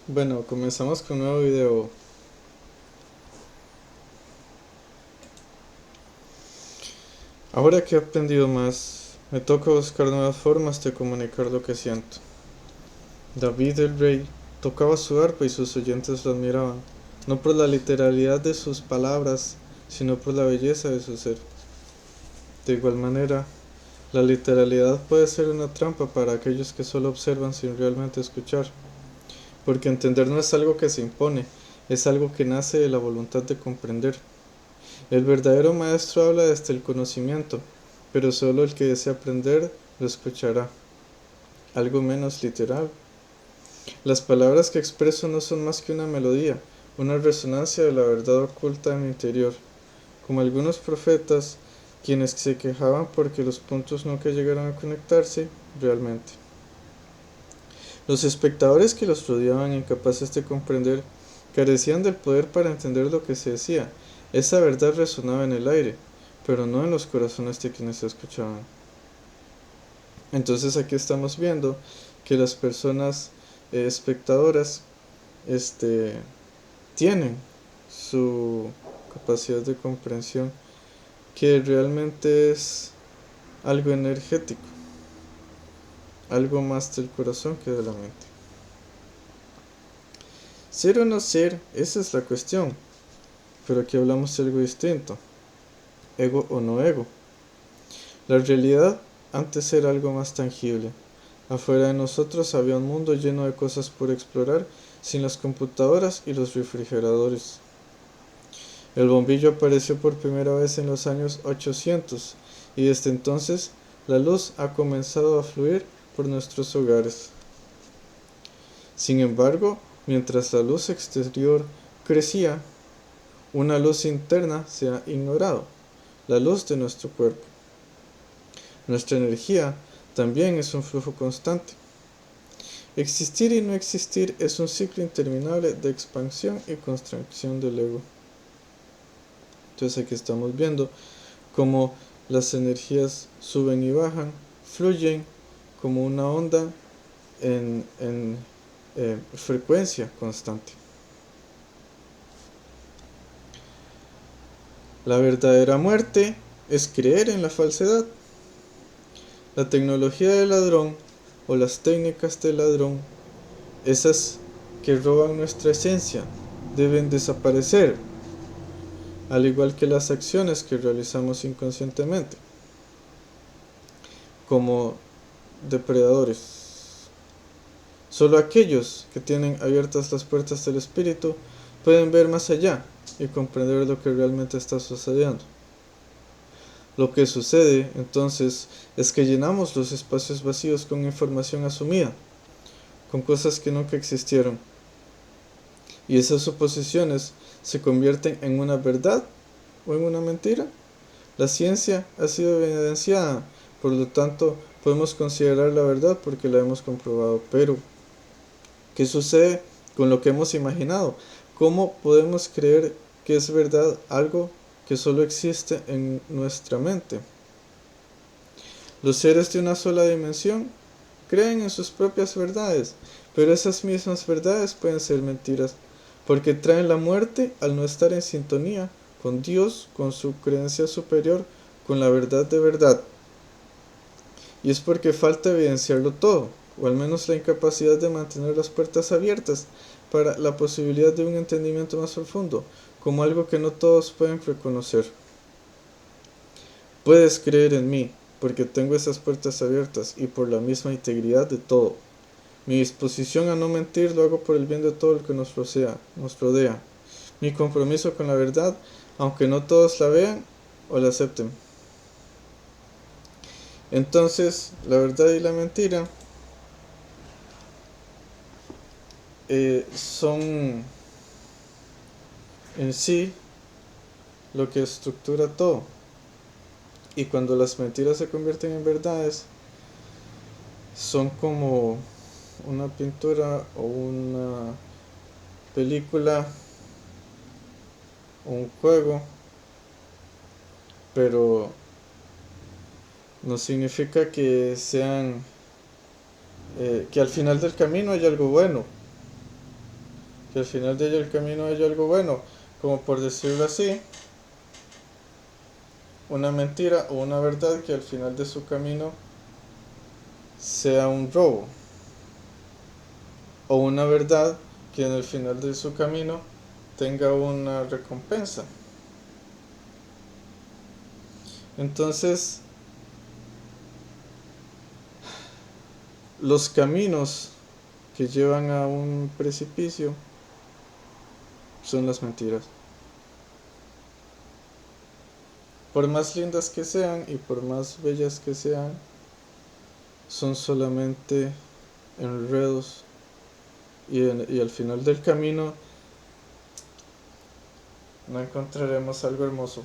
Bueno, comenzamos con un nuevo video. Ahora que he aprendido más, me toca buscar nuevas formas de comunicar lo que siento. David el Rey tocaba su arpa y sus oyentes lo admiraban, no por la literalidad de sus palabras, sino por la belleza de su ser. De igual manera, la literalidad puede ser una trampa para aquellos que solo observan sin realmente escuchar, porque entender no es algo que se impone, es algo que nace de la voluntad de comprender. El verdadero maestro habla desde el conocimiento, pero solo el que desea aprender lo escuchará. Algo menos literal. Las palabras que expreso no son más que una melodía, una resonancia de la verdad oculta en mi interior, como algunos profetas, quienes se quejaban porque los puntos nunca llegaron a conectarse realmente. Los espectadores que los rodeaban, incapaces de comprender, carecían del poder para entender lo que se decía. Esa verdad resonaba en el aire, pero no en los corazones de quienes se escuchaban. Entonces aquí estamos viendo que las personas espectadoras este, tienen su capacidad de comprensión, que realmente es algo energético, algo más del corazón que de la mente. Ser o no ser, esa es la cuestión, pero aquí hablamos de algo distinto, ego o no ego. La realidad antes era algo más tangible. Afuera de nosotros había un mundo lleno de cosas por explorar, sin las computadoras y los refrigeradores. El bombillo apareció por primera vez en los años 800 y desde entonces la luz ha comenzado a fluir por nuestros hogares. Sin embargo, mientras la luz exterior crecía, una luz interna se ha ignorado, la luz de nuestro cuerpo. Nuestra energía también es un flujo constante. Existir y no existir es un ciclo interminable de expansión y contracción del ego. Entonces aquí estamos viendo cómo las energías suben y bajan, fluyen como una onda en frecuencia constante. La verdadera muerte es creer en la falsedad. La tecnología del ladrón o las técnicas del ladrón, esas que roban nuestra esencia, deben desaparecer, al igual que las acciones que realizamos inconscientemente, como depredadores. Solo aquellos que tienen abiertas las puertas del espíritu pueden ver más allá y comprender lo que realmente está sucediendo. Lo que sucede entonces es que llenamos los espacios vacíos con información asumida, con cosas que nunca existieron, y esas suposiciones se convierten en una verdad o en una mentira. La ciencia ha sido evidenciada, por lo tanto podemos considerar la verdad porque la hemos comprobado, pero ¿qué sucede con lo que hemos imaginado? ¿Cómo podemos creer que es verdad algo que solo existe en nuestra mente? Los seres de una sola dimensión creen en sus propias verdades, pero esas mismas verdades pueden ser mentiras, porque traen la muerte al no estar en sintonía con Dios, con su creencia superior, con la verdad de verdad. Y es porque falta evidenciarlo todo, o al menos la incapacidad de mantener las puertas abiertas para la posibilidad de un entendimiento más profundo, como algo que no todos pueden reconocer. Puedes creer en mí, porque tengo esas puertas abiertas y por la misma integridad de todo. Mi disposición a no mentir lo hago por el bien de todo el que nos rodea. Mi compromiso con la verdad, aunque no todos la vean o la acepten. Entonces, la verdad y la mentira son en sí lo que estructura todo. Y cuando las mentiras se convierten en verdades, son como una pintura o una película o un juego, pero no significa que sean que al final del camino hay algo bueno. que al final del camino haya algo bueno, como por decirlo así, una mentira o una verdad que al final de su camino sea un robo, o una verdad que en el final de su camino tenga una recompensa. Entonces, los caminos que llevan a un precipicio son las mentiras. Por más lindas que sean y por más bellas que sean, son solamente enredos y al final del camino no encontraremos algo hermoso.